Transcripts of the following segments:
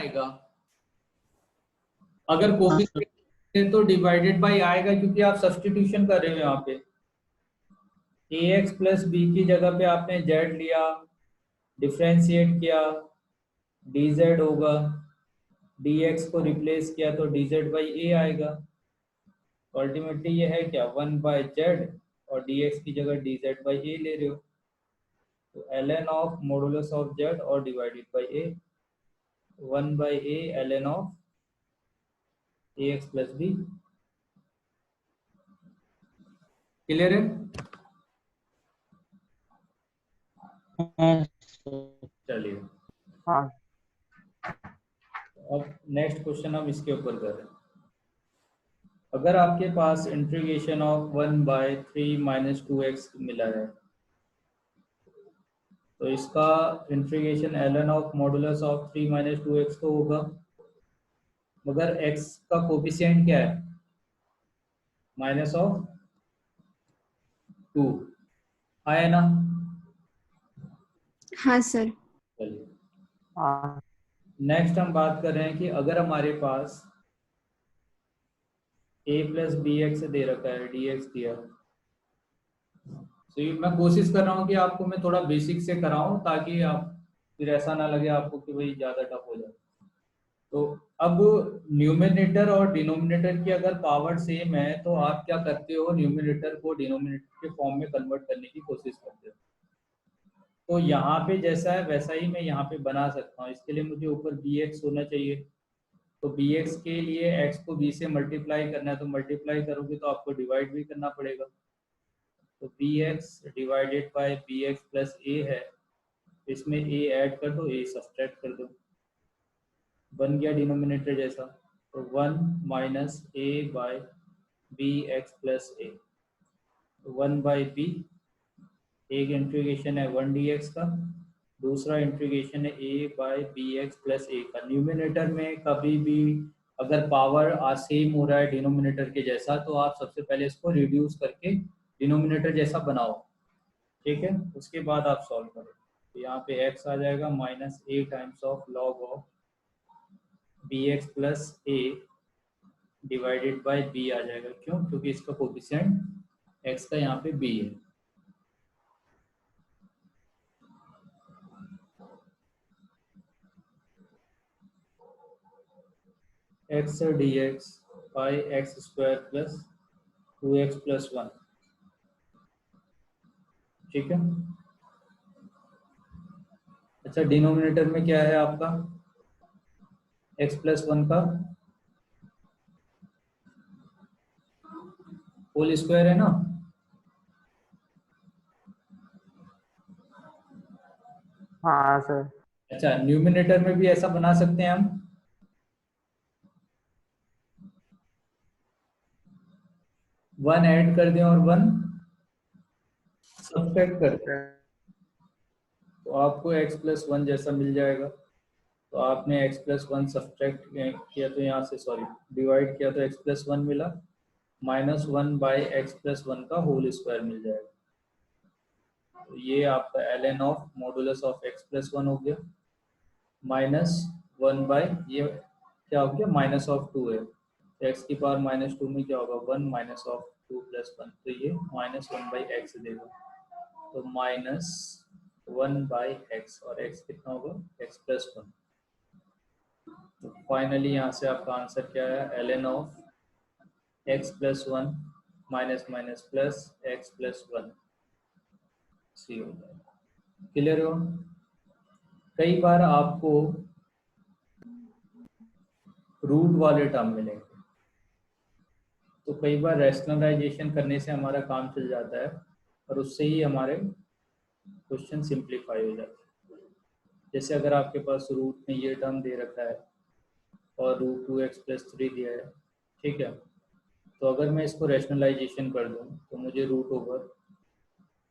आएगा? अगर हाँ सर। कोफिशिएंट तो डिवाइडेड बाई आएगा, क्योंकि आप सब्स्टिट्यूशन कर रहे हो यहाँ पे। ax प्लस बी की जगह पे आपने z लिया, डिफ्रेंशिएट किया, dz होगा, dx को रिप्लेस किया तो dz बाई ए आएगा। अल्टीमेटली ये है क्या, 1/z, और dx की जगह dz बाई ए ले रहे हो, तो ln of modulus of z और divided by a, 1/a ln of ax plus b. Clear है? हाँ सर। चलिए, हाँ अब नेक्स्ट क्वेश्चन हम इसके ऊपर कर रहे हैं। अगर आपके पास इंटीग्रेशन ऑफ 1/3 माइनस 2x मिला है, तो इसका integration ln of modulus of 3 minus 2x तो होगा, मगर x का कोफिशिएंट क्या है, माइनस ऑफ 2 आया ना? हाँ सर। चलिए, हाँ नेक्स्ट हम बात कर रहे हैं कि अगर हमारे पास a प्लस बी एक्स दे रखा है, dx दिया, तो ये मैं कोशिश कर रहा हूँ कि आपको मैं थोड़ा बेसिक से कराऊं, ताकि आप फिर ऐसा ना लगे आपको कि भाई ज़्यादा टफ हो जाए। तो अब न्यूमिनेटर और डिनोमिनेटर की अगर पावर सेम है, तो आप क्या करते हो, न्यूमिनेटर को डिनोमिनेटर के फॉर्म में कन्वर्ट करने की कोशिश करते हो। तो यहाँ पे जैसा है वैसा ही मैं यहाँ पे बना सकता हूँ। इसके लिए मुझे ऊपर बी एक्स होना चाहिए, तो बी एक्स के लिए एक्स को बी से मल्टीप्लाई करना है, तो मल्टीप्लाई करोगे तो आपको डिवाइड भी करना पड़ेगा। तो b x divided by b x plus a है, इसमें ए ऐड कर दो, ए सब्सट्रैक्ट कर दो, बन गया डिनोमिनेटर जैसा। तो 1 minus a by b x plus a, 1 by b, एक इंटीग्रेशन है 1 डी एक्स का, दूसरा इंटीग्रेशन है a by b x plus a का। न्यूमिनेटर में कभी भी अगर पावर सेम हो रहा है डिनोमिनेटर के जैसा, तो आप सबसे पहले इसको रिड्यूस करके डिनोमिनेटर जैसा बनाओ, ठीक है? उसके बाद आप सॉल्व करो। तो यहाँ पे x आ जाएगा minus a times of log of b x plus a divided by b आ जाएगा। क्यों? क्योंकि इसका कोफिशिएंट x का यहाँ पे b है। x D x by x square plus 2x plus 1, ठीक है? अच्छा, डिनोमिनेटर में क्या है आपका, x प्लस 1 का होल स्क्वायर है ना? हाँ सर। अच्छा, न्यूमिनेटर में भी ऐसा बना सकते हैं हम, 1 ऐड कर दें और 1 सब्ट्रैक्ट कर दें, तो आपको x प्लस 1 जैसा मिल जाएगा। तो आपने x प्लस 1 सब्ट्रैक्ट किया तो यहाँ से, सॉरी, डिवाइड किया तो x प्लस 1 मिला, माइनस 1 बाई एक्स प्लस 1 का होल स्क्वायर मिल जाएगा। तो ये आपका ln of modulus of x plus 1 हो गया, माइनस 1 बाई, ये क्या हो गया, माइनस ऑफ 2 है, तो x की पावर माइनस 2 में क्या होगा, 1 माइनस ऑफ 2 प्लस 1, तो ये माइनस 1 बाई एक्स देगा, तो माइनस 1 बाई एक्स, और x कितना होगा, x प्लस 1। तो फाइनली यहाँ से आपका आंसर क्या है, ln of x plus 1 minus minus plus x plus 1 सी हो जाएगा। क्लियर हो? कई बार आपको रूट वाले टर्म मिलेंगे, तो कई बार रैशनलाइजेशन करने से हमारा काम चल जाता है, और उससे ही हमारे क्वेश्चन सिंप्लीफाई हो जाते हैं। जैसे अगर आपके पास रूट में ये टर्म दे रखा है और रूट 2x प्लस 3 दिया है, ठीक है? तो अगर मैं इसको रैशनलाइजेशन कर दूं, तो मुझे root over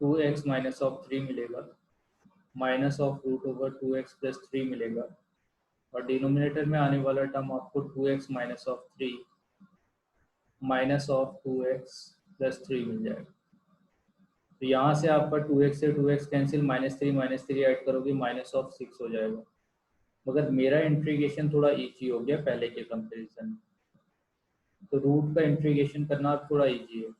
2x minus of 3 मिलेगा, minus of root over 2x plus 3 मिलेगा, और डिनोमिनेटर में आने वाला टर्म आपको 2x minus of 3 minus of 2x plus 3 मिल जाएगा। तो यहाँ से आपका 2x से 2x कैंसिल, माइनस 3 ऐड करोगे, माइनस ऑफ 6 हो जाएगा। मगर मेरा इंटीग्रेशन थोड़ा इजी हो गया पहले के कंपैरिजन में, तो रूट का इंटीग्रेशन करना थोड़ा इजी है।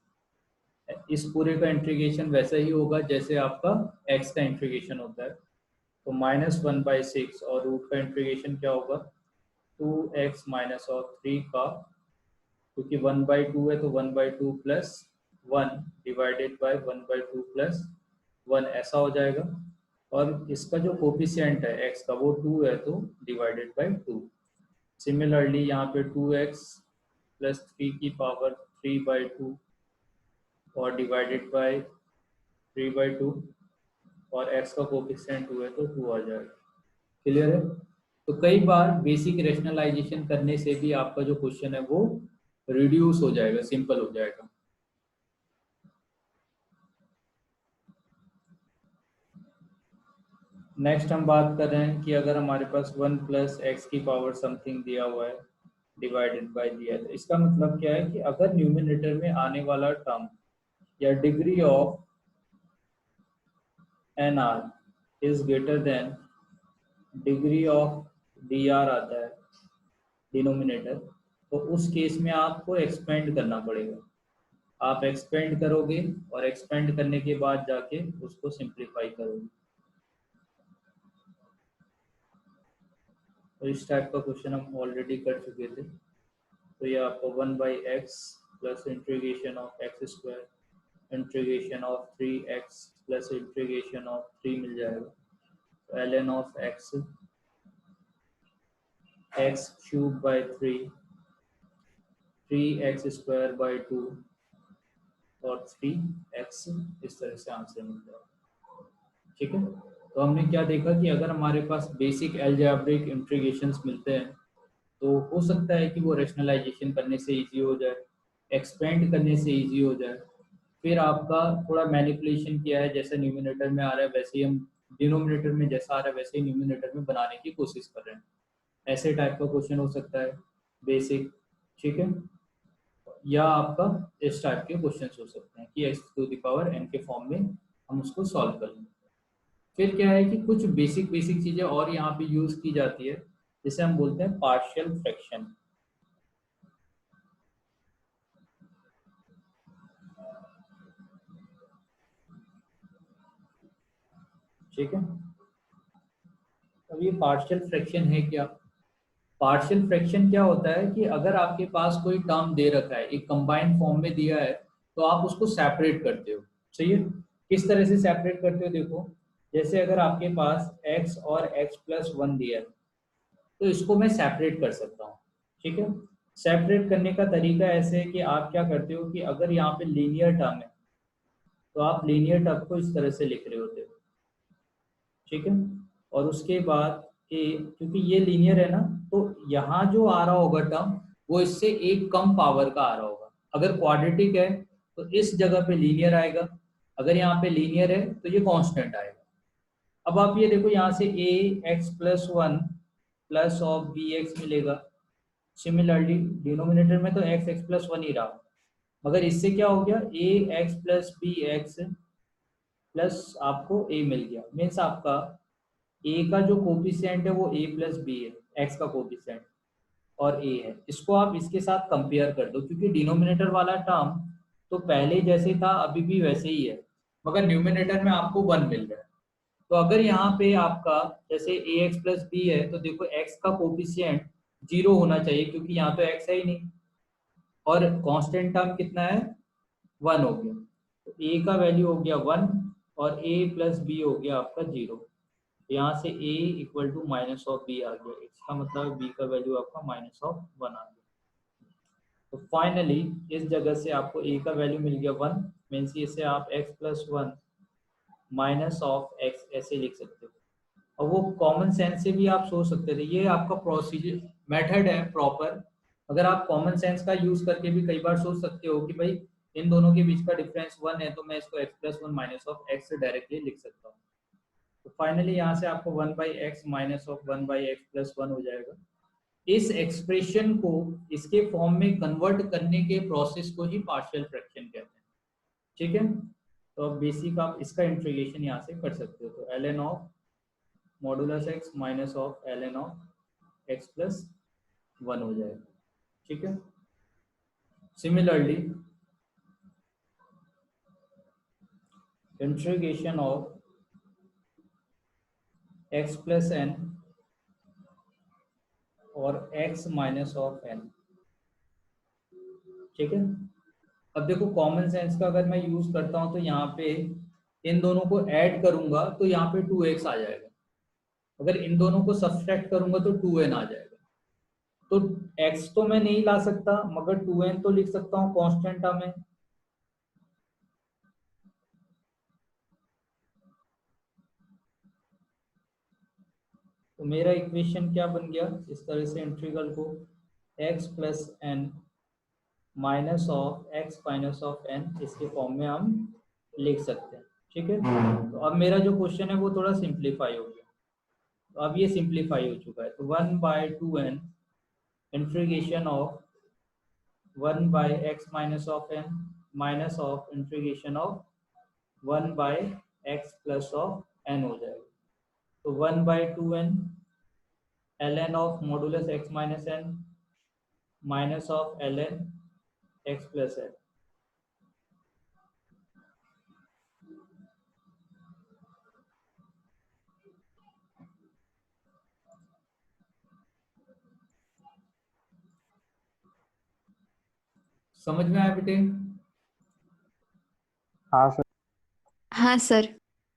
इस पूरे का इंटीग्रेशन वैसा ही होगा जैसे आपका x का इंटीग्रेशन होता है, तो -1/6 और रूट का इंटीग्रेशन क्या होगा 2x माइनस और 3 का, क्योंकि 1/2 है तो 1/2 प्लस 1 डिवाइडेड बाय 1/2 प्लस 1 ऐसा हो जाएगा। और इसका जो कोफिशिएंट है x का वो 2 है तो डिवाइडेड बाय 2। सिमिलरली यहाँ पे 2x प्लस 3 की पावर 3/2 और डिवाइडेड बाय 3/2 और x का कोफिशिएंट 2 है तो 2 आ जाएगा। क्लियर है? तो कई बार बेसिक रेशनलाइजेशन करने से भी आपका जो क्वेश्चन है वो रिड्यूस हो जाएगा, सिंपल हो जाएगा। नेक्स्ट हम बात कर रहे हैं कि अगर हमारे पास 1 प्लस एक्स की पावर समथिंग दिया हुआ है डिवाइडेड बाय दिया है, तो इसका मतलब क्या है कि अगर न्यूमिनेटर में आने वाला टर्म या degree of n r is greater than degree of d r आता है डिनोमिनेटर, तो उस केस में आपको एक्सपेंड करना पड़ेगा। आप एक्सपेंड करोगे और एक्सपेंड करने के बाद जाके उसको सिंप्लीफाई करोगे। तो इस टाइप का क्वेश्चन हम ऑलरेडी कर चुके थे। तो ये आपको 1/x plus integration of x square integration of 3x plus integration of 3 मिल जाएगा। तो ln of x x cube by 3 3x square by 2 और 3x, इस तरह से आंसर मिल जाएगा। ठीक है, तो हमने क्या देखा कि अगर हमारे पास बेसिक अलजेब्रिक इंटीग्रेशंस मिलते हैं तो हो सकता है कि वो रेशनलाइजेशन करने से इजी हो जाए, एक्सपेंड करने से इजी हो जाए। फिर आपका थोड़ा मैनिपुलेशन किया है, जैसे न्यूमिनेटर में आ रहा है वैसे ही हम डिनोमिनेटर में जैसा आ रहा है वैसे ही न्यूमिनेटर में बनाने की कोशिश कर रहे हैं। ऐसे टाइप का क्वेश्चन हो सकता है बेसिक। ठीक है, या आपका इस टाइप के क्वेश्चन हो सकते हैं कि x⁴n के फॉर्म में हम उसको सॉल्व कर लें। फिर क्या है कि कुछ बेसिक चीजें और यहाँ पे यूज की जाती है, जिसे हम बोलते हैं पार्शियल फ्रैक्शन। ठीक है, अब ये पार्शियल फ्रैक्शन है क्या? पार्शियल फ्रैक्शन क्या होता है कि अगर आपके पास कोई टर्म दे रखा है, एक कंबाइंड फॉर्म में दिया है, तो आप उसको सेपरेट करते हो। सही है, किस तरह से सेपरेट करते हो? देखो, जैसे अगर आपके पास x और x+1 दिया है तो इसको मैं सेपरेट कर सकता हूँ। ठीक है, सेपरेट करने का तरीका ऐसे है कि आप क्या करते हो कि अगर यहाँ पे लीनियर टर्म है तो आप लीनियर टर्म को इस तरह से लिख रहे होते हो। ठीक है, और उसके बाद ए, क्योंकि ये लीनियर है ना, तो यहाँ जो आ रहा होगा टर्म वो इससे एक कम पावर का आ रहा होगा। अगर क्वाड्रेटिक है तो इस जगह पे लीनियर आएगा, अगर यहाँ पे लीनियर है तो ये कांस्टेंट आएगा। अब आप ये देखो, यहाँ से ax+1 प्लस ऑफ bx मिलेगा। सिमिलरली डिनोमिनेटर में तो x+1 ही रहा, मगर इससे क्या हो गया ax+bx प्लस आपको a मिल गया। मीन्स आपका a का जो कोफिशिएंट है वो a+b है, x का कोफिशिएंट और a है। इसको आप इसके साथ कंपेयर कर दो, क्योंकि डिनोमिनेटर वाला टर्म तो पहले जैसे था अभी भी वैसे ही है, मगर न्यूमिनेटर में आपको 1 मिल रहा है। तो अगर यहाँ पे आपका जैसे ax+b है तो देखो x का कोफिशिएंट 0 होना चाहिए, क्योंकि यहाँ तो x है ही नहीं, और कांस्टेंट टर्म कितना है 1 हो गया। तो a का वैल्यू हो गया 1 और a+b हो गया आपका 0। यहाँ से a equal to minus of b आ गया, इसका मतलब b का वैल्यू आपका -1 आ गया। तो फाइनली इस जगह से आपको a का वैल्यू मिल गया 1, मीन्स इसे आप x+1 माइनस ऑफ x ऐसे लिख सकते हो। और वो कॉमन सेंस से भी आप सोच सकते थे, ये आपका प्रोसीजर मेथड है प्रॉपर। अगर आप कॉमन सेंस का यूज करके भी कई बार सोच सकते हो कि भाई इन दोनों के बीच का डिफरेंस 1 है, तो मैं इसको x+1 माइनस ऑफ x से डायरेक्टली लिख सकता हूँ। तो फाइनली यहाँ से आपको 1/x माइनस ऑफ 1/x+1 हो जाएगा। इस एक्सप्रेशन को इसके फॉर्म में कन्वर्ट करने के प्रोसेस को ही पार्शियल फ्रैक्शन कहते हैं। ठीक है, तो अब बेसिक आप इसका इंटीग्रेशन यहाँ से कर सकते हो। तो ln of modulus x minus of l n of x plus 1 हो जाएगा। ठीक है। Similarly integration of x plus n और x माइनस ऑफ एन। ठीक है। अब देखो कॉमन सेंस का अगर मैं यूज करता हूं तो यहाँ पे इन दोनों को ऐड करूंगा तो यहाँ पे 2x आ जाएगा। अगर इन दोनों को सब्सट्रैक्ट करूंगा तो 2n आ जाएगा। तो x तो मैं नहीं ला सकता मगर 2n तो लिख सकता हूँ कांस्टेंट में। तो मेरा इक्वेशन क्या बन गया इस तरह से इंटीग्रल को x plus n minus of x minus of n इसके फॉर्म में हम लिख सकते हैं। ठीक है। तो अब मेरा जो क्वेश्चन है वो थोड़ा सिंप्लीफाई हो गया। तो अब ये सिंप्लीफाई हो चुका है। तो 1/2n integration of 1/x minus of n minus of integration of 1/x plus of n हो जाएगा। तो 1/2n ln of modulus x minus n minus of ln x plus n. समझ में आया बेटे? हाँ सर। हाँ सर।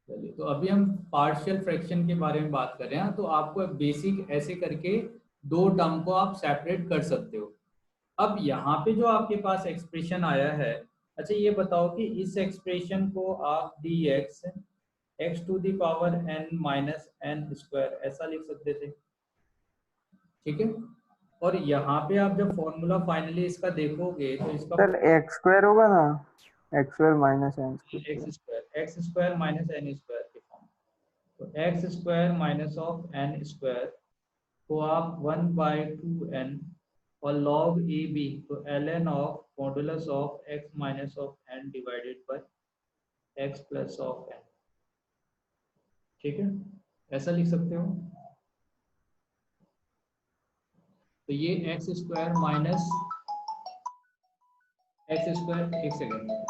चलिए तो अभी हम पार्शियल फ्रैक्शन के बारे में बात कर रहे हैं। तो आपको बेसिक ऐसे करके दो टर्म को आप सेपरेट कर सकते हो। अब यहाँ पे जो आपके पास एक्सप्रेशन आया है, अच्छा ये बताओ कि इस एक्सप्रेशन को आप dx x to the power n minus n square ऐसा लिख सकते थे। ठीक है। और यहाँ पे आप जब फॉर्मूला फाइनली इसका देखोगे तो इसका सर एक्स स्क्वायर होगा ना, x square minus n square. X square minus n square के फॉर्म। तो x square minus of n square को आप 1/2n और log ए बी तो ln of modulus of x minus of n divided by x plus of n। ठीक है। ऐसा लिख सकते हो। तो ये x square minus x square, एक सेकेंड में,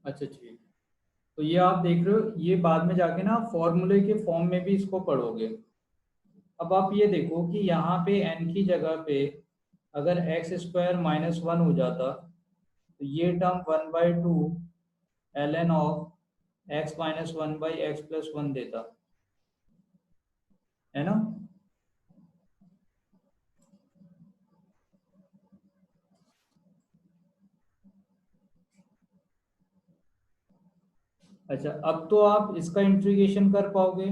अच्छा ठीक। तो ये आप देख रहे हो, ये बाद में जाके ना फॉर्मूले के फॉर्म में भी इसको पढ़ोगे। अब आप ये देखो कि यहाँ पे n की जगह पे अगर एक्स स्क्वायर माइनस 1 हो जाता तो ये term 1/2 ln of x minus 1/x plus 1 देता है ना। अच्छा अब तो आप इसका इंटीग्रेशन कर पाओगे।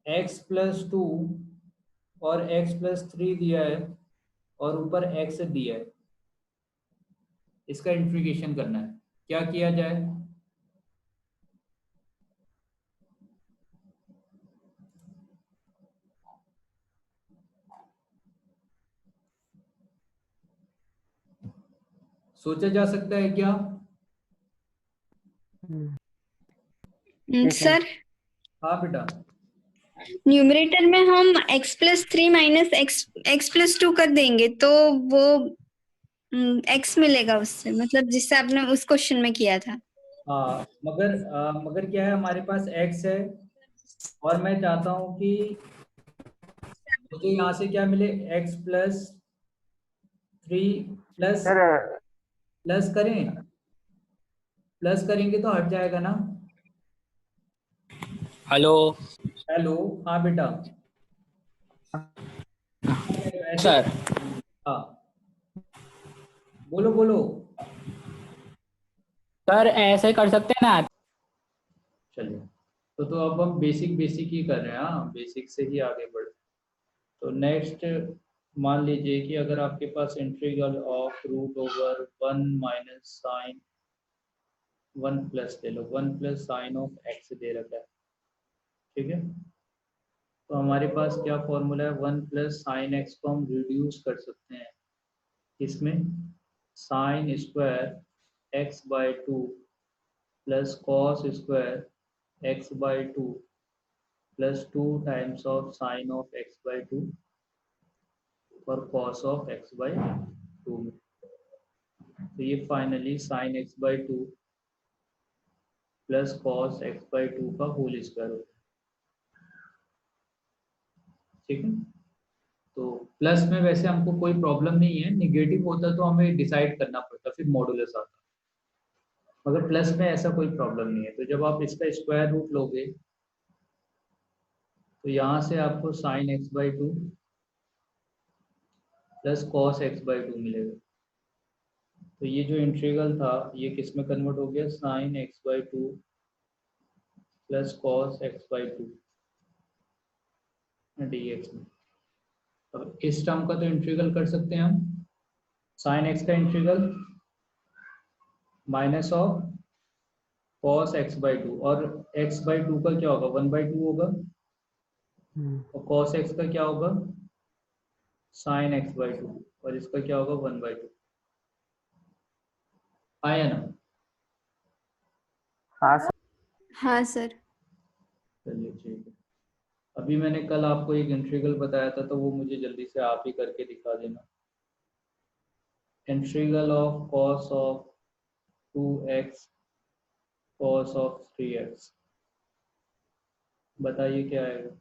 x प्लस 2 और x प्लस 3 दिया है और ऊपर x दिया है, इसका इंटीग्रेशन करना है। क्या किया जाए? सोचा जा सकता है क्या? ठीक है। सर हाँ बेटा। न्यूमरेटर में हम x+3 माइनस x+2 कर देंगे तो वो x मिलेगा उससे, मतलब जिससे आपने उस क्वेश्चन में किया था। हाँ मगर क्या है, हमारे पास x है और मैं चाहता हूँ कि मुझे यहाँ से क्या मिले, x+3 प्लस सर प्लस करें, प्लस करेंगे तो हट जाएगा ना। Hello hello. हाँ बेटा। ऐसे सर। हाँ बोलो बोलो। सर ऐसे कर सकते हैं ना? चलिए, तो अब हम बेसिक बेसिक ही कर रहे हैं, हाँ बेसिक से ही आगे बढ़। तो नेक्स्ट मान लीजिए कि अगर आपके पास integral of root over 1 minus sine 1 plus ले लो, 1 प्लस साइन ऑफ एक्स दे रखा है, ठीक है। तो हमारे पास क्या फॉर्मूला है, 1 प्लस साइन एक्स को हम रिड्यूस कर सकते हैं इसमें, sine square x by two plus cos square x by two plus 2 times of sine of x by two और cos of x by two में। तो ये finally sine x by two plus cos x by two का whole square होता है, ठीक है। तो प्लस में वैसे हमको कोई प्रॉब्लम नहीं है, निगेटिव होता तो हमें डिसाइड करना पड़ता, फिर मॉडुलस आता, मगर प्लस में ऐसा कोई प्रॉब्लम नहीं है। तो जब आप इसका स्क्वायर रूट लोगे तो यहाँ से आपको sign x by two plus cos x by to मिलेगा। तो ये जो इंटीग्रल था ये किस में कन्वर्ट हो गया, sign x by two plus cos x by to D x में। अब इस टर्म का तो इंटीग्रल कर सकते हैं हम, साइन एक्स का integral minus of cos x by two, और एक्स बाई टू का क्या होगा, 1/2 होगा, और कॉस एक्स का क्या होगा, साइन एक्स बाई टू, और इसका क्या होगा 1/2। आया ना? हाँ सर। हाँ सर। चलिए ठीक है। अभी मैंने कल आपको एक इंटीग्रल बताया था तो वो मुझे जल्दी से आप ही करके दिखा देना। Integral of cos of 2x cos of 3x, बताइए क्या आएगा।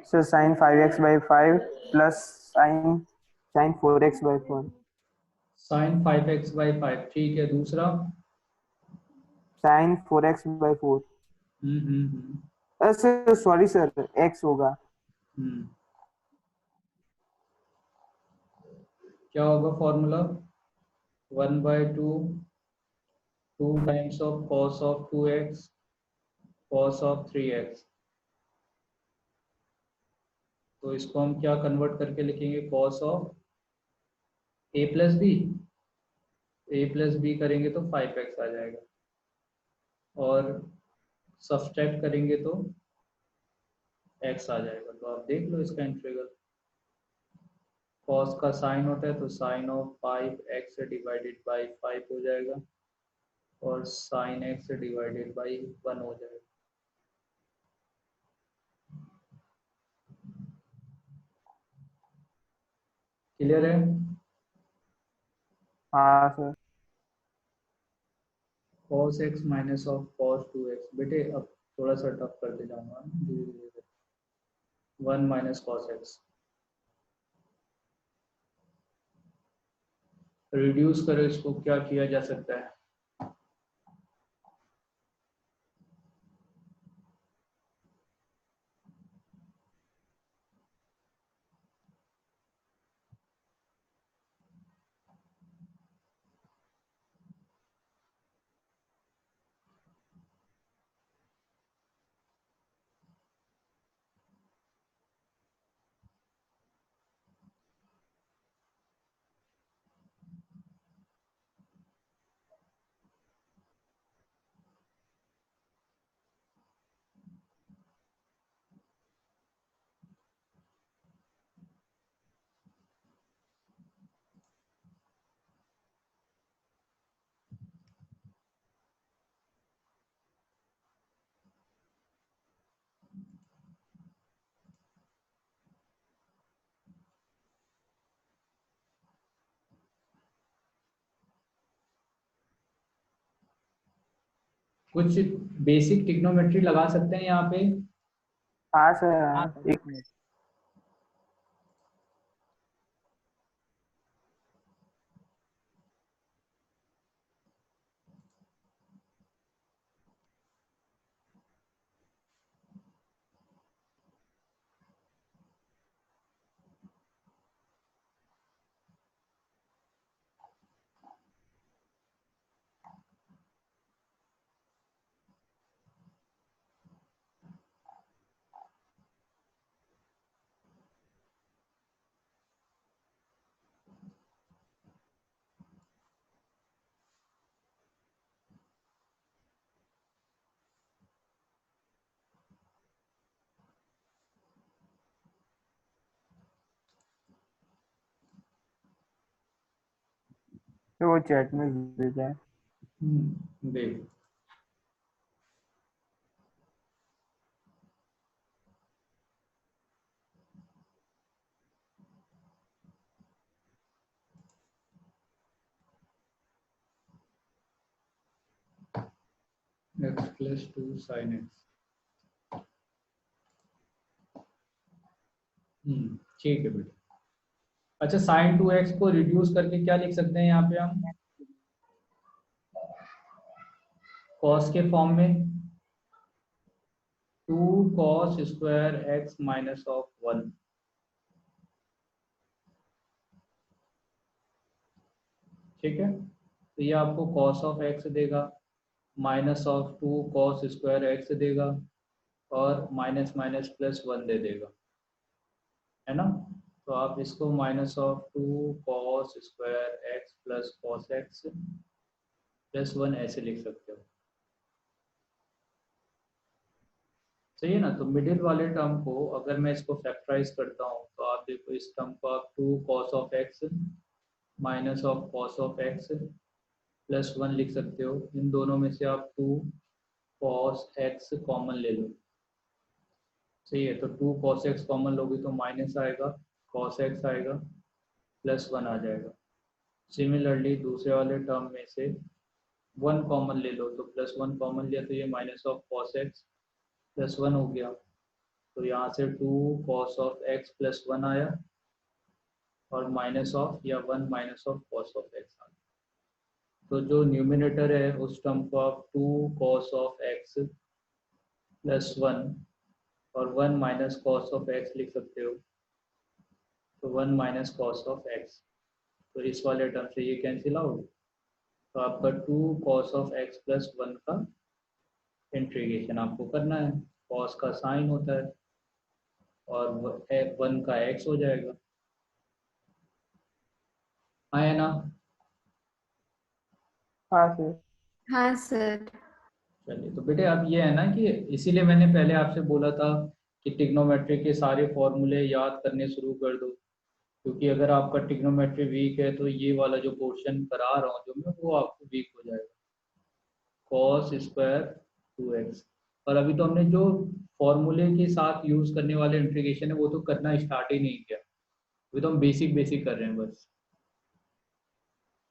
Sir sine 5x/5 plus sine sine 4x/4 sine 5x/5, ठीक है। दूसरा sine 4x/4। Sir sorry sir, x होगा। हम्म क्या होगा formula, 1/2 2 times of cos of 2x cos of 3x। तो इसको हम क्या कन्वर्ट करके लिखेंगे, cos of a plus b, a plus b करेंगे तो 5x आ जाएगा, और सब्सट्रैक्ट करेंगे तो x आ जाएगा। तो आप देख लो इसका इंटीग्रल, कॉस का साइन होता है तो sign of 5x divided by 5 हो जाएगा, और साइन x डिवाइडेड बाई 1 हो जाएगा। क्लियर है? हाँ sir. cos x minus of cos 2x, बेटे अब थोड़ा सा टफ करते जाऊंगा धीरे धीरे। 1 माइनस कॉस एक्स, रिड्यूस करो इसको, क्या किया जा सकता है, कुछ बेसिक ट्रिग्नोमेट्री लगा सकते हैं यहाँ पे। हाँ सर, एक मिनट। तो वो चैट में भेजा है। देख, x प्लस 2 sin x। ठीक है बेटा। अच्छा, sin 2x को रिड्यूस करके क्या लिख सकते हैं यहाँ पे हम? cos के फॉर्म में 2 cos square x minus of 1। ठीक है, तो ये आपको cos ऑफ x देगा, minus of 2 cos square x देगा, और माइनस माइनस प्लस 1 दे देगा, है ना। तो आप इसको minus of 2 cos square x plus cos x plus 1 ऐसे लिख सकते हो। सही है ना। तो मिडिल वाले टर्म को अगर मैं इसको फैक्टराइज करता हूँ तो आप देखो, इस टर्म को आप 2 cos of x minus of cos of x plus 1 लिख सकते हो। इन दोनों में से आप 2 cos x कॉमन ले लो। सही है, तो 2 cos x कॉमन लोगे तो माइनस आएगा, cos x आएगा, प्लस 1 आ जाएगा। सिमिलरली दूसरे वाले टर्म में से 1 कॉमन ले लो, तो प्लस 1 कॉमन लिया तो ये minus of cos x plus 1 हो गया। तो यहाँ से 2 cos ऑफ x प्लस 1 आया, और माइनस ऑफ या 1 minus of cos of x आ गया। तो जो न्यूमिनेटर है उस टर्म को आप 2 cos ऑफ x प्लस 1 और 1 माइनस cos ऑफ x लिख सकते हो। तो 1 माइनस cos ऑफ x, तो इस वाले टर्म से ये कैंसिल आउट। तो आपका 2 cos ऑफ x प्लस 1 का इंटीग्रेशन आपको करना है। cos का साइन होता है, और 1 का x हो जाएगा। आया ना। हाँ सर। हाँ सर। चलिए, तो बेटे अब ये है ना कि इसीलिए मैंने पहले आपसे बोला था कि ट्रिग्नोमेट्री के सारे फॉर्मूले याद करने शुरू कर दो, क्योंकि अगर आपका ट्रिग्नोमेट्री वीक है तो ये वाला जो पोर्शन करा रहा हूँ जो मैं, वो आपको वीक हो जाएगा। cos स्क्वायर 2x, और अभी तो हमने जो फॉर्मूले के साथ यूज करने वाले इंटीग्रेशन है वो तो करना स्टार्ट ही नहीं किया। अभी तो हम बेसिक बेसिक कर रहे हैं बस।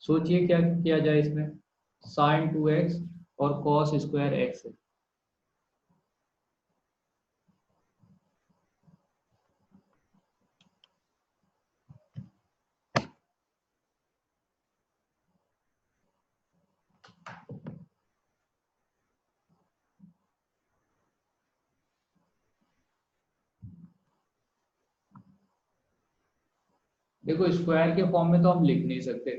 सोचिए क्या किया जाए इसमें। sin 2x और cos स्क्वायर x है। देखो, स्क्वायर के फॉर्म में तो हम लिख नहीं सकते,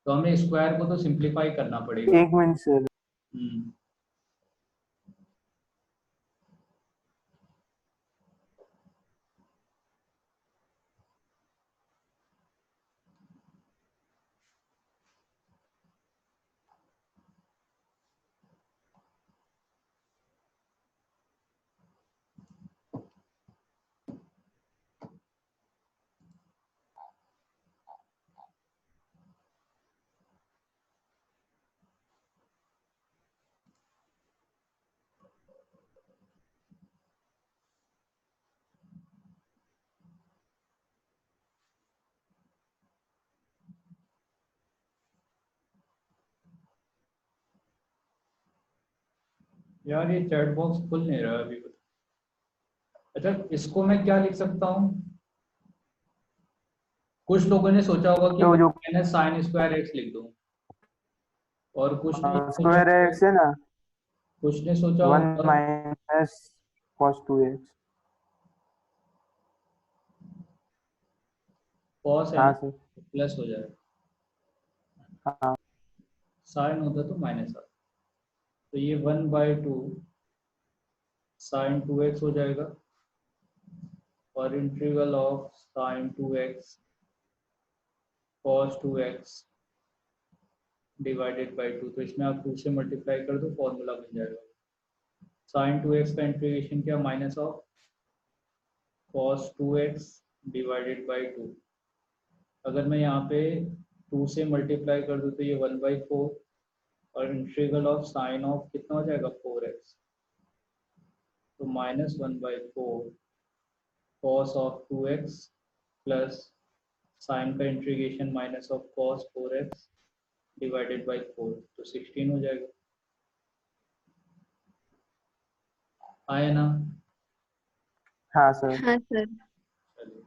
तो हमें स्क्वायर को तो सिंप्लीफाई करना पड़ेगा। एक मिनट सर। हम्म यार ये चैट बॉक्स खुल नहीं रहा है अभी। अच्छा, इसको मैं क्या लिख सकता हूँ? कुछ लोगों ने सोचा होगा कि तो जो मैंने साइन स्क्वायर एक्स लिख दूं, और कुछ ने सोचा स्क्वायर होगा, एक्स है ना, कुछ ने सोचा वन होगा minus cos two x. Cos है हाँ ना, सर। प्लस हो जाएगा, हाँ साइन होता तो माइनस आता। तो ये 1/2 साइन 2x हो जाएगा, और integral of sine 2x cos 2x divided by 2। तो इसमें आप 2 से मल्टीप्लाई कर दो, फॉर्मूला बन जाएगा साइन 2x का इंटीग्रेशन क्या, minus of cos 2x divided by 2। अगर मैं यहाँ पे 2 से मल्टीप्लाई कर दूँ तो ये 1/4, और इंटीग्रल ऑफ साइन ऑफ कितना हो जाएगा 4x, तो -1/4 cos of 2x plus sine का integration minus of cos 4x divided by 4, तो 16 हो जाएगा। आया ना? हाँ सर। हाँ सर। चलिए,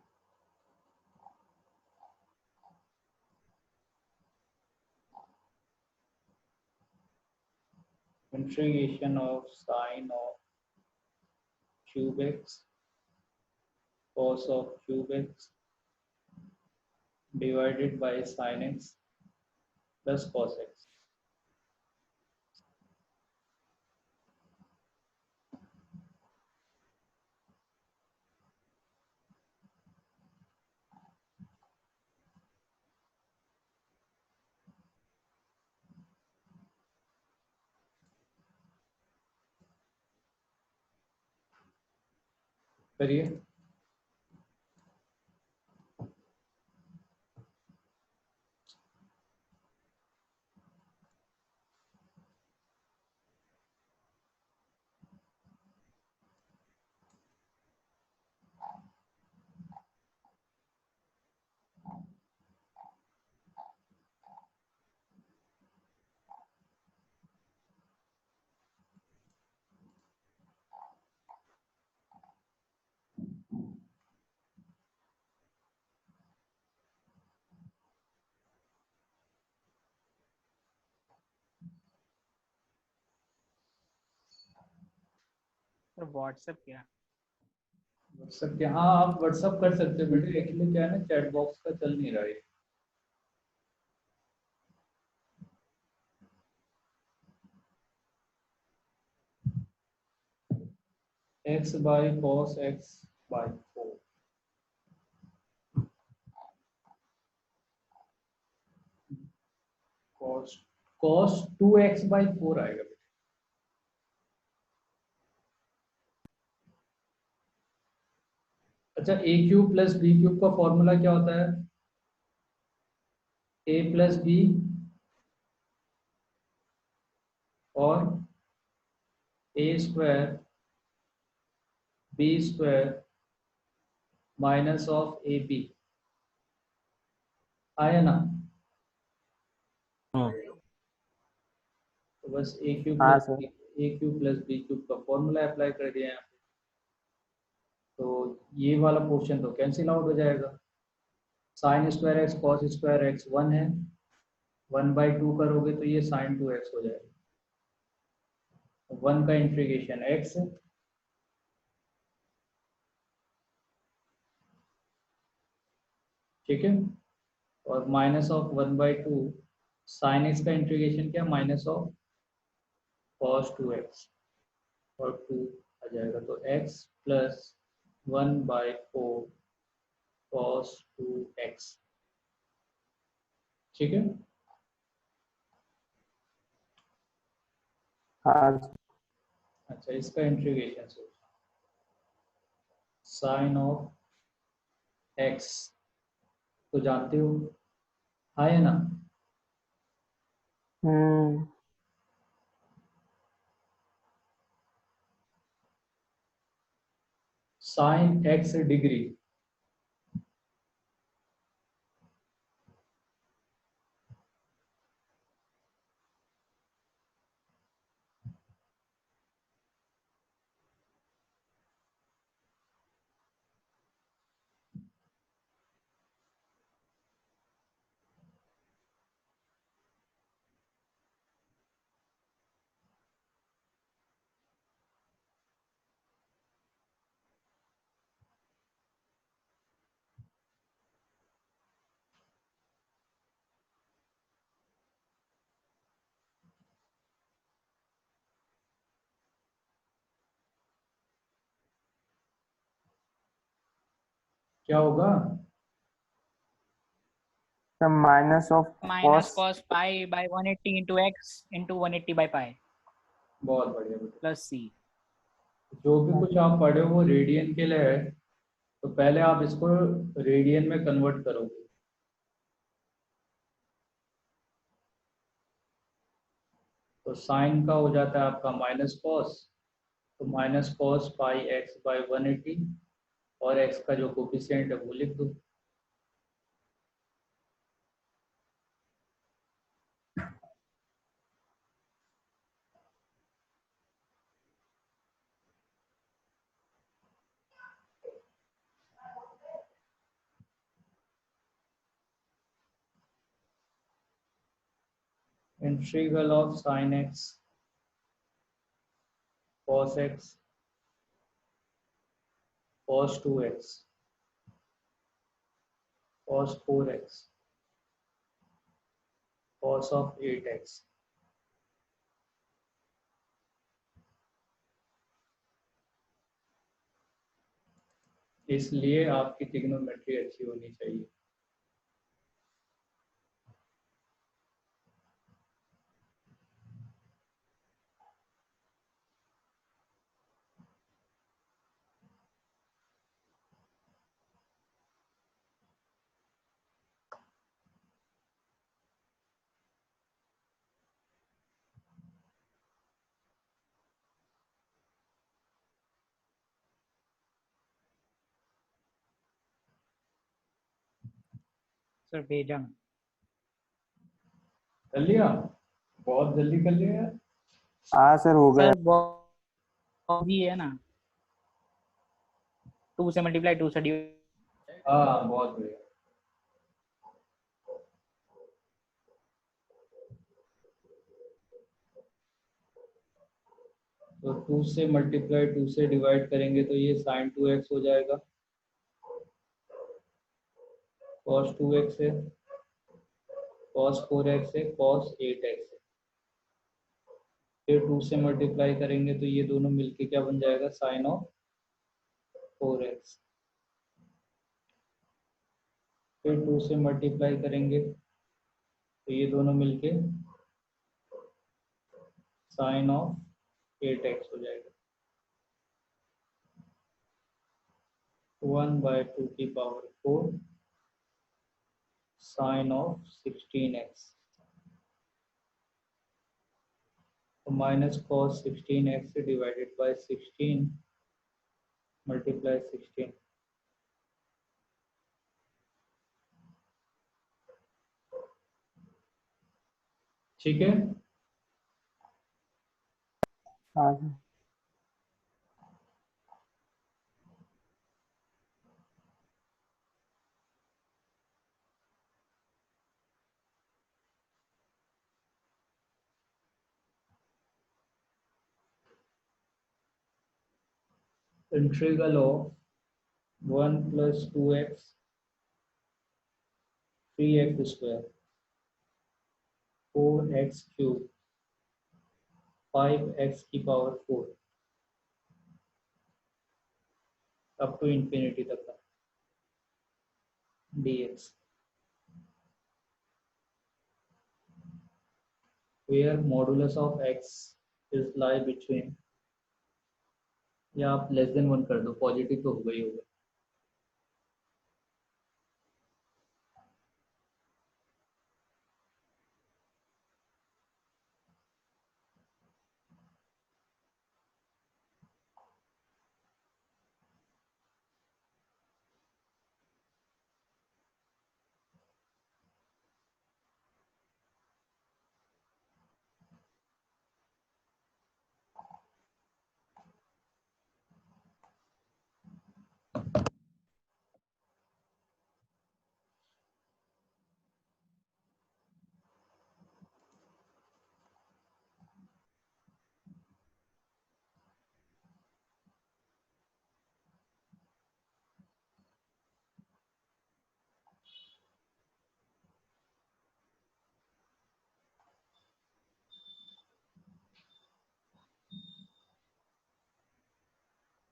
integration of sine of cube x cos of cube x divided by sine x plus cos x. करिए। सर व्हाट्सएप क्या? व्हाट्सएप के, हाँ आप व्हाट्सएप कर सकते हो बेटे, एक्चुअली क्या है ना, चैट बॉक्स का चल नहीं रहा है। X by cos x by 4, cos cos 2x/4 आएगा बेटा। अच्छा, a cube plus b cube का फॉर्मूला क्या होता है? ए प्लस बी और a square b square minus of a b. आया ना? तो बस ए क्यूब हाँ प्लस सर। बी क्यूब का फॉर्मूला अप्लाई कर दिया यहाँ पे। तो ये वाला पोर्शन तो कैंसिल आउट हो जाएगा। Sign square x cos square x 1 है, 1/2 करोगे तो ये साइन 2x हो जाएगा। 1 का इंटीग्रेशन x, ठीक है, और माइनस ऑफ 1/2 साइन एक्स का इंटीग्रेशन क्या, माइनस ऑफ कॉस 2x, और 2 आ जाएगा, तो x प्लस 1/4 कॉस 2x। ठीक है। हाँ अच्छा, इसका इंटीग्रेशन सोचो, साइन ऑफ x तो जानते हो, है ना? हम्म। साइन x डिग्री क्या होगा? The minus of minus cos cos pi by 180 into x into 180 by pi बहुत बढ़िया बेटा। plus c. जो भी कुछ आप पढ़े हो वो रेडियन के लिए है, तो पहले आप इसको रेडियन में कन्वर्ट करोगे। तो साइन का हो जाता है आपका माइनस कॉस, तो minus cos pi x by 180, और एक्स का जो कोफिशिएंट है वो लिख दो। Integral of sine x cos x cos 2x cos 4x cos of 8x। इसलिए आपकी ट्रिग्नोमेट्री अच्छी होनी चाहिए। सर भेजा। कर लिया? बहुत जल्दी कर लिया यार। हाँ सर हो गया। सर बहुत ही है ना, 2 से मल्टीप्लाई 2 से डिवाइड। हाँ बहुत बढ़िया। तो 2 से मल्टीप्लाई 2 से डिवाइड करेंगे तो ये साइन 2x हो जाएगा, cos 2x है, cos 4x है, cos 8x है। फिर 2 से मल्टीप्लाई करेंगे तो ये दोनों मिलके क्या बन जाएगा, साइन ऑफ 4x। फिर 2 से मल्टीप्लाई करेंगे तो ये दोनों मिलके साइन ऑफ 8x हो जाएगा। 1/2 की पावर 4 साइन ऑफ 16x, तो minus cos 16x divided by 16 multiply 16। ठीक है। हाँ sir. Integral of 1 + 2x 3x² 4x³ 5x की पावर 4 अप टू इंफिनिटी तक का dx, where modulus of x is lie between, या आप लेस देन 1 कर दो, पॉजिटिव तो होगा ही होगा।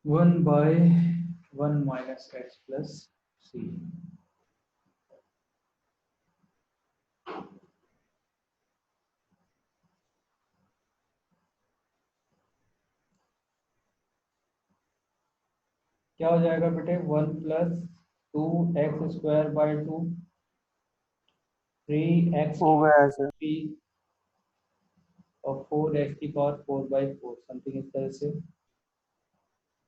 वन बाय 1 - x प्लस सी। क्या हो जाएगा बेटे, 1 + 2x² 2 3x हो गया है सर। और 4x⁴/4 समथिंग इस तरह से।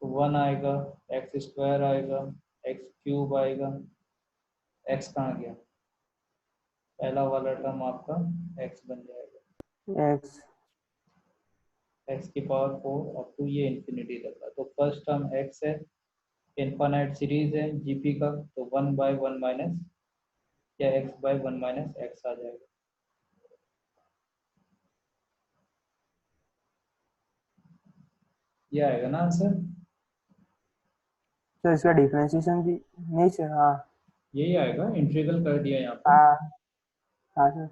तो 1 आएगा, x² आएगा, x³ आएगा, x कहाँ गया, पहला वाला टर्म आपका x बन जाएगा, एक्स x⁴ अप टू ये इंफिनिटी तक का। तो फर्स्ट टर्म x है, इनफाइनाइट सीरीज है जीपी का, तो 1/1 माइनस या x/1 माइनस x आ जाएगा। ये आएगा ना आंसर। सर इसका डिफरेंशिएशन भी नहीं सर। हाँ यही आएगा, इंटीग्रल कर दिया यहाँ पे। हाँ हाँ सर।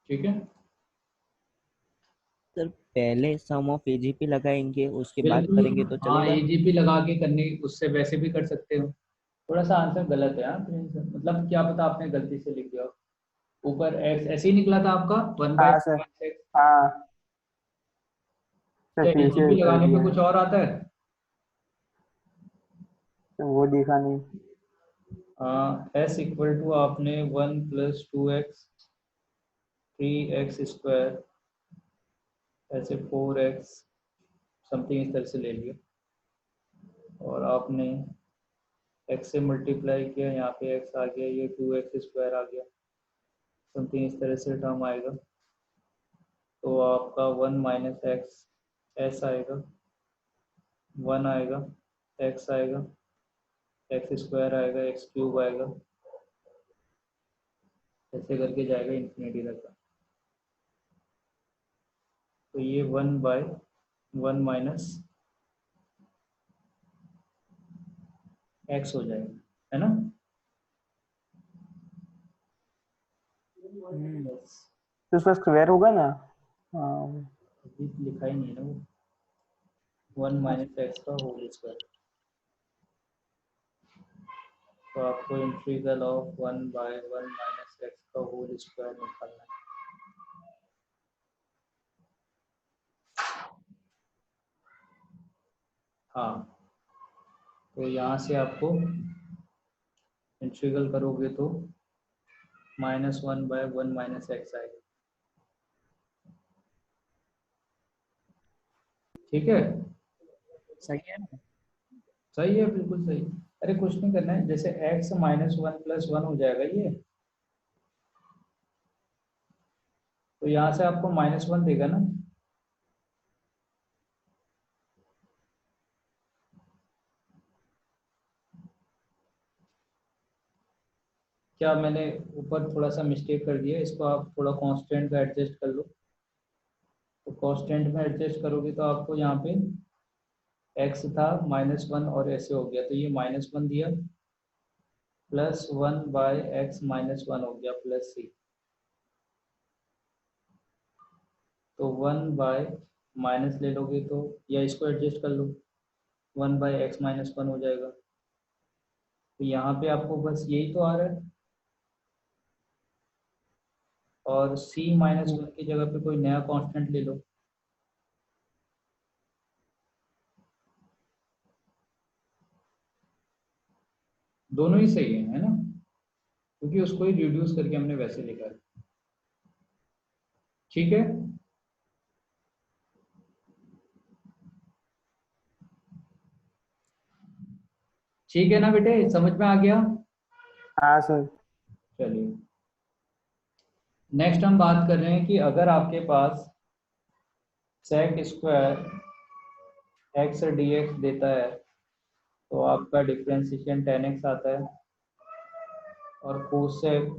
ठीक है, सर पहले सम ऑफ एजीपी लगाएंगे उसके बाद बिल्कुल। करेंगे तो हाँ, चलेगा। एजीपी लगा के करने, उससे वैसे भी कर सकते हो। थोड़ा सा आंसर गलत है यार, मतलब क्या पता आपने गलती से लिख दिया हो। ऊपर x ऐसे ही निकला था आपका, 1/, हाँ सर। हाँ सर क्या ठीक है एजीपी कर लगाने दिया पे है। कुछ और आता है? तो वो दिखा नहीं। s इक्वल टू आपने 1 + 2x 3x² ऐसे 4x समथिंग इस तरह से ले लिया, और आपने x से मल्टीप्लाई किया, यहाँ पे x आ गया, ये 2x² आ गया, समथिंग इस तरह से टर्म आएगा। तो आपका 1 - x s आएगा, 1 आएगा, x आएगा, x² आएगा, x³ आएगा, ऐसे करके जाएगा इंफिनिटी तक का। तो ये 1/1 माइनस x हो जाएगा, है ना। Yes. तो उसका स्क्वायर होगा ना। हाँ अभी लिखा ही नहीं है ना वो, 1 - x का होल स्क्वायर। तो आपको इंटीग्रल ऑफ 1/1 माइनस x का होल स्क्वायर निकालना है। हाँ, तो यहाँ से आपको इंटीग्रल करोगे तो -1/1 माइनस x आएगा। ठीक है, सही है ना? सही है, बिल्कुल सही। अरे कुछ नहीं करना है, जैसे x -1 + 1 हो जाएगा ये, तो यहाँ से आपको -1 देगा ना। क्या मैंने ऊपर थोड़ा सा मिस्टेक कर दिया, इसको आप थोड़ा कांस्टेंट का एडजस्ट कर लो। तो कांस्टेंट में एडजस्ट करोगे तो आपको यहाँ पे x था -1 और ऐसे हो गया, तो ये -1 दिया, +1/x -1 हो गया प्लस c। तो 1/ माइनस ले लोगे तो, या इसको एडजस्ट कर लो, 1/x -1 हो जाएगा। तो यहाँ पे आपको बस यही तो आ रहा है, और c -1 की जगह पे कोई नया कांस्टेंट ले लो। दोनों ही सही है ना, क्योंकि उसको ही रिड्यूस करके हमने वैसे लिखा है। ठीक है, ठीक है ना बेटे, समझ में आ गया। हाँ सर। चलिए, नेक्स्ट हम बात कर रहे हैं कि अगर आपके पास sec² x dx देता है, तो आपका डिफरेंशिएशन tan x आता है, और cosec²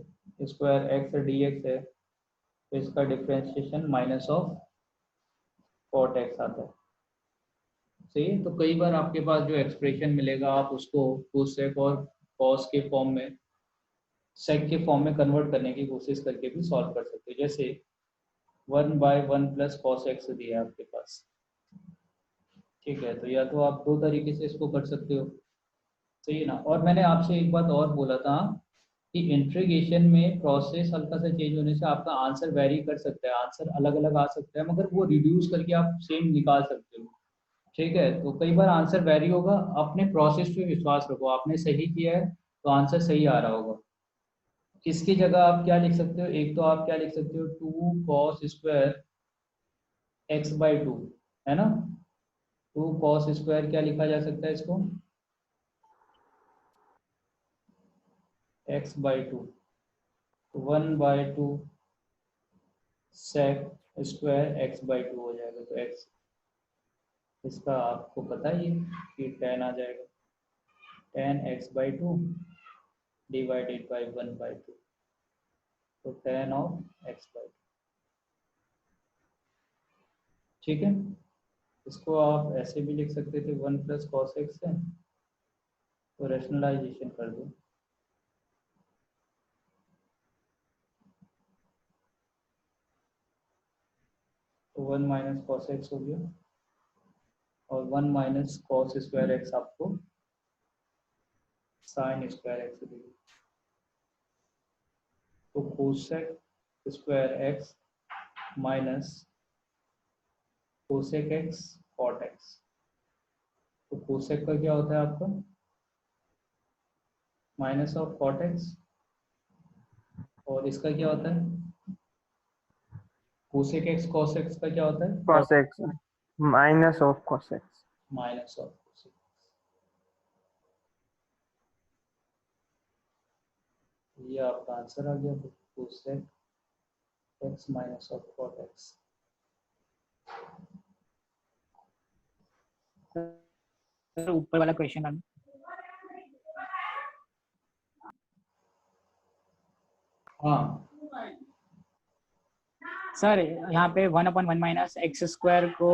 x dx है, तो इसका डिफरेंशिएशन -cot x आता है। सही है, तो कई बार आपके पास जो एक्सप्रेशन मिलेगा, आप उसको cosec और cos के फॉर्म में, sec के फॉर्म में कन्वर्ट करने की कोशिश करके भी सॉल्व कर सकते हो। जैसे 1/1 + cos x दिया है आपके पास, ठीक है, तो या तो आप दो तरीके से इसको कर सकते हो, सही है ना। और मैंने आपसे एक बात और बोला था कि इंटीग्रेशन में प्रोसेस हल्का सा चेंज होने से आपका आंसर वेरी कर सकता है, आंसर अलग अलग आ सकता है, मगर वो रिड्यूस करके आप सेम निकाल सकते हो। ठीक है, तो कई बार आंसर वेरी होगा, अपने प्रोसेस पे विश्वास रखो, आपने सही किया है तो आंसर सही आ रहा होगा। इसकी जगह आप क्या लिख सकते हो, एक तो आप क्या लिख सकते हो, 2 cos² x/2, है ना। 2 cos² क्या लिखा जा सकता है इसको, x/2, 1/2 sec² x/2 हो जाएगा। तो x इसका आपको पता ही है कि tan आ जाएगा, tan x/2 डिवाइडेड बाई 1/2, तो tan ऑफ x/2। ठीक है, इसको आप ऐसे भी लिख सकते थे 1 + cos x है, तो रेशनलाइजेशन कर दो, तो 1 - cos x हो गया, और 1 - cos² x आपको sin² x देगा, तो cosec² x minus cosec x cot x। तो cosec का क्या होता है आपका, माइनस ऑफ cot x, और इसका क्या होता है, cosec x cos x का क्या होता है, cos x minus of cos x। Minus of cosec। ये आपका आंसर आ गया, तो cosec x minus of cot x। Sir ऊपर वाला क्वेश्चन हाँ, सर यहाँ पे 1/1 - x² को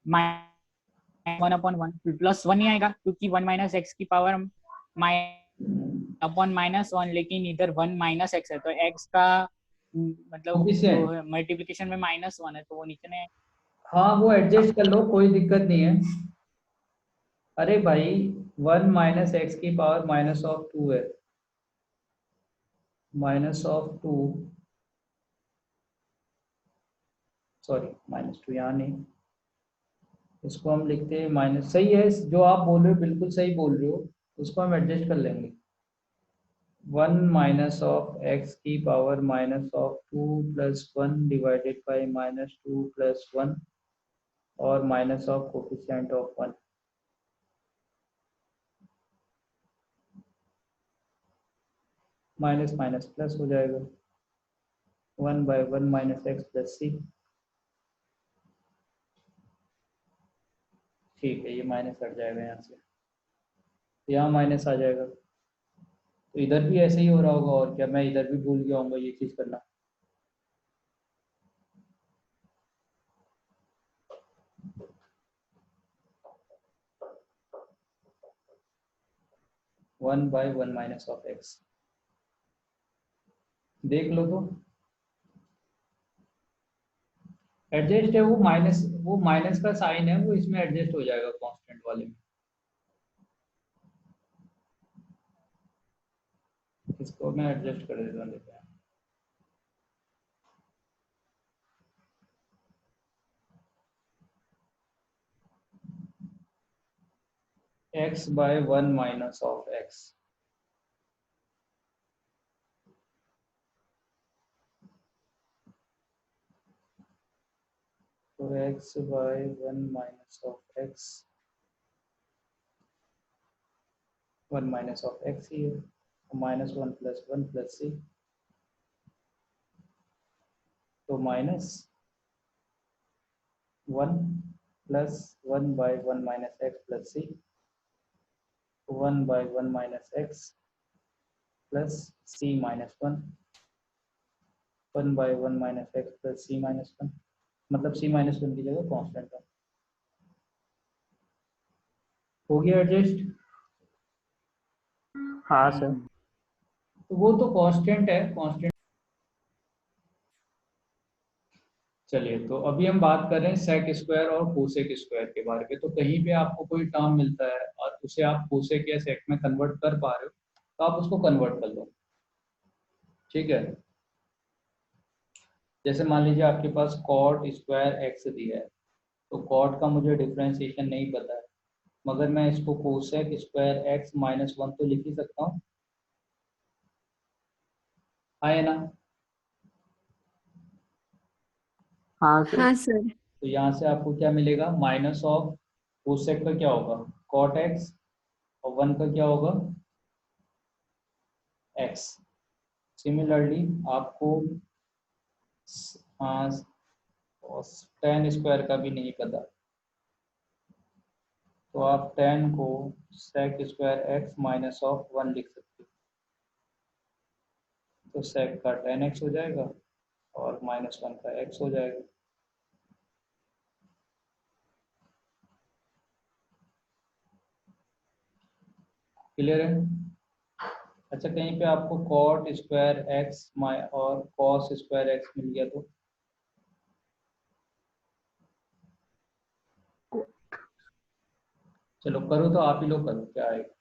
1/1 +1 ही आएगा, क्योंकि 1 - x की पावर -1, लेकिन इधर 1 - x है, तो x का मतलब Coefficient। वो मल्टीप्लिकेशन में -1 है, तो वो नीचे ने हाँ, वो एडजस्ट कर लो, कोई दिक्कत नहीं है। अरे भाई 1 - x की पावर -2 है, -2, सॉरी -2 यहाँ नहीं, इसको हम लिखते हैं माइनस, सही है जो आप बोल रहे हो, बिल्कुल सही बोल रहे हो, उसको हम एडजस्ट कर लेंगे। 1 - x की पावर -2 + 1 डिवाइडेड बाई -2 + 1, और minus of coefficient of 1। Minus minus plus हो जाएगा, 1/1 - x + c। ठीक है, ये माइनस हट जाएगा यहाँ से, यहाँ माइनस आ जाएगा, तो इधर भी ऐसे ही हो रहा होगा, और क्या, मैं इधर भी भूल गया हूँ ये चीज़ करना। One by one minus of x, देख लो तो एडजस्ट है, वो माइनस का साइन है, वो इसमें एडजस्ट हो जाएगा कांस्टेंट वाले में। इसको मैं एडजस्ट कर देता हूँ, देखते हैं। x/1 माइनस ऑफ x, तो x/1 minus of x, 1 minus of x ही है, -1 + 1 + c, तो -1 + 1/1 - x + c, 1/1 - x + c - 1, 1/1 - x + c - 1, मतलब c - 1 की जगह कांस्टेंट है। हो गया एडजस्ट। हाँ सर। तो वो तो कांस्टेंट है, कांस्टेंट चलिए, तो अभी हम बात कर रहे हैं सेक स्क्वायर और कोसेक स्क्वायर के बारे में। तो कहीं पे आपको कोई टर्म मिलता है और उसे आप कोसेक या सेक में कन्वर्ट कर पा रहे हो, तो आप उसको कन्वर्ट कर लो। ठीक है, जैसे मान लीजिए आपके पास कॉट स्क्वायर एक्स दिया है, तो कॉट का मुझे डिफ्रेंशिएशन नहीं पता है, मगर मैं इसको cosec square x minus one तो लिख ही सकता हूँ, है ना। हाँ सर। हाँ सर। तो यहाँ से आपको क्या मिलेगा, माइनस ऑफ कोसेक का क्या होगा, कॉट एक्स, और वन का क्या होगा, एक्स। सिमिलरली आपको हाँ, टेन स्क्वायर का भी नहीं पता, तो आप टेन को sec square x minus of one लिख सकते हो। तो सेक का टेन एक्स हो जाएगा और माइनस वन का एक्स हो जाएगा। क्लियर है। अच्छा, कहीं पे आपको कॉट स्क्वायर एक्स और कॉस स्क्वायर एक्स मिल गया तो चलो करो, तो आप ही लोग करो, क्या आएगा।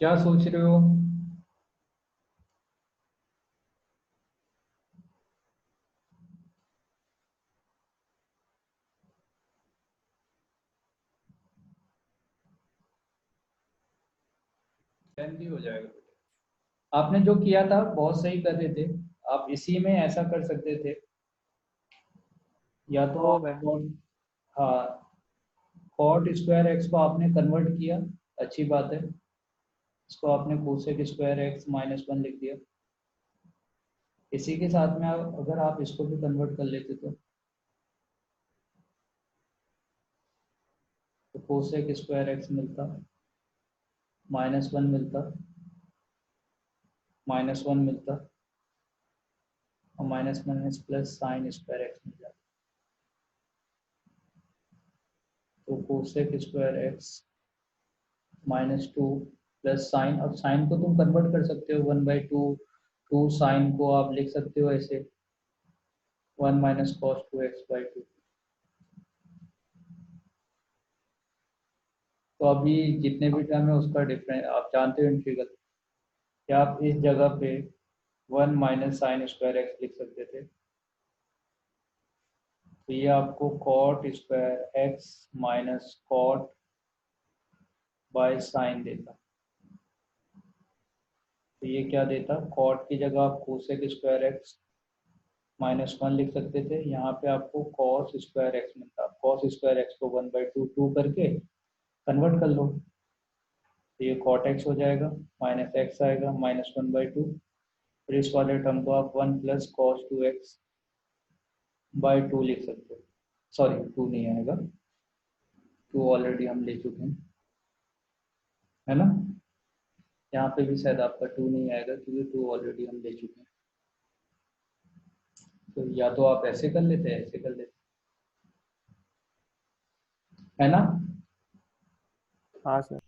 क्या सोच रहे हो। टेन भी हो जाएगा। आपने जो किया था बहुत सही कर रहे थे, आप इसी में ऐसा कर सकते थे, या तो हो आप गया। हाँ, कॉट स्क्वायर एक्स को आपने कन्वर्ट किया, अच्छी बात है, इसको आपने cosec square x minus one लिख दिया। इसी के साथ में अगर आप इसको भी कन्वर्ट कर लेते तो कोसेक स्क्वायर एक्स मिलता, माइनस वन मिलता, माइनस वन मिलता, और minus minus plus sine square x मिल जाता। तो cosec square x minus two plus sine, अब साइन को तुम कन्वर्ट कर सकते हो, one by two, two sine को आप लिख सकते हो ऐसे, 1 माइनस कॉस 2x/2। तो अभी जितने भी टर्म है उसका डिफरेंस आप जानते हो इंटीग्रल, क्या आप इस जगह पे 1 माइनस साइन स्क्वायर एक्स लिख सकते थे? तो ये आपको cot square x minus cot by sine देता। तो ये क्या देता? कॉट की जगह आप कोसेक स्क्वायर एक्स -1 लिख सकते थे, यहाँ पे आपको कॉस स्क्वायर एक्स मिलता। कॉस स्क्वायर एक्स को 1/2 करके कन्वर्ट कर लो, तो ये कॉट एक्स हो जाएगा, माइनस एक्स आएगा, -1/2। फिर इस वाले टर्म को आप 1 प्लस कॉस 2x/2 लिख सकते हो। सॉरी 2 नहीं आएगा, 2 ऑलरेडी हम ले चुके हैं, है ना। यहाँ पे भी शायद आपका 2 नहीं आएगा क्योंकि 2 ऑलरेडी हम ले चुके हैं। तो या तो आप ऐसे कर लेते हैं, ऐसे कर लेते, है ना। हाँ सर।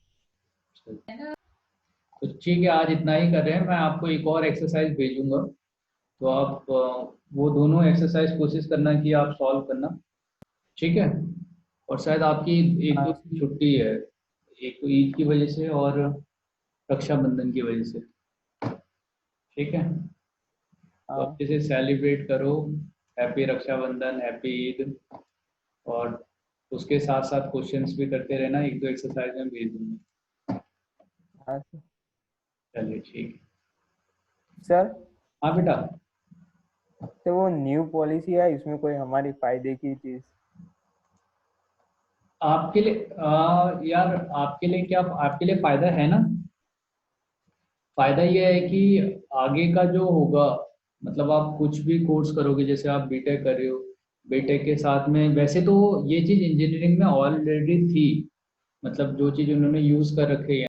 तो ठीक है, आज इतना ही कर रहे हैं। मैं आपको एक और एक्सरसाइज भेजूंगा, तो आप वो दोनों एक्सरसाइज कोशिश करना कि आप सॉल्व करना, ठीक है। और शायद आपकी 1-2 दिन छुट्टी है, एक तो ईद की वजह से और रक्षाबंधन की वजह से, ठीक है। तो अच्छे से सेलिब्रेट करो, हैप्पी रक्षाबंधन, हैप्पी ईद। और उसके साथ साथ क्वेश्चंस भी करते रहना, 1-2 एक्सरसाइज में भेज दूंगा। हाँ सर। चलिए ठीक है। सर हाँ बेटा। तो वो न्यू पॉलिसी है, इसमें कोई हमारी फायदे की चीज? आपके लिए यार आपके लिए क्या, आपके लिए फायदा है ना। फायदा ये है कि आगे का जो होगा, मतलब आप कुछ भी कोर्स करोगे, जैसे आप बीटेक कर रहे हो, बीटेक के साथ में वैसे तो ये चीज़ इंजीनियरिंग में ऑलरेडी थी, मतलब जो चीज़ उन्होंने यूज़ कर रखी है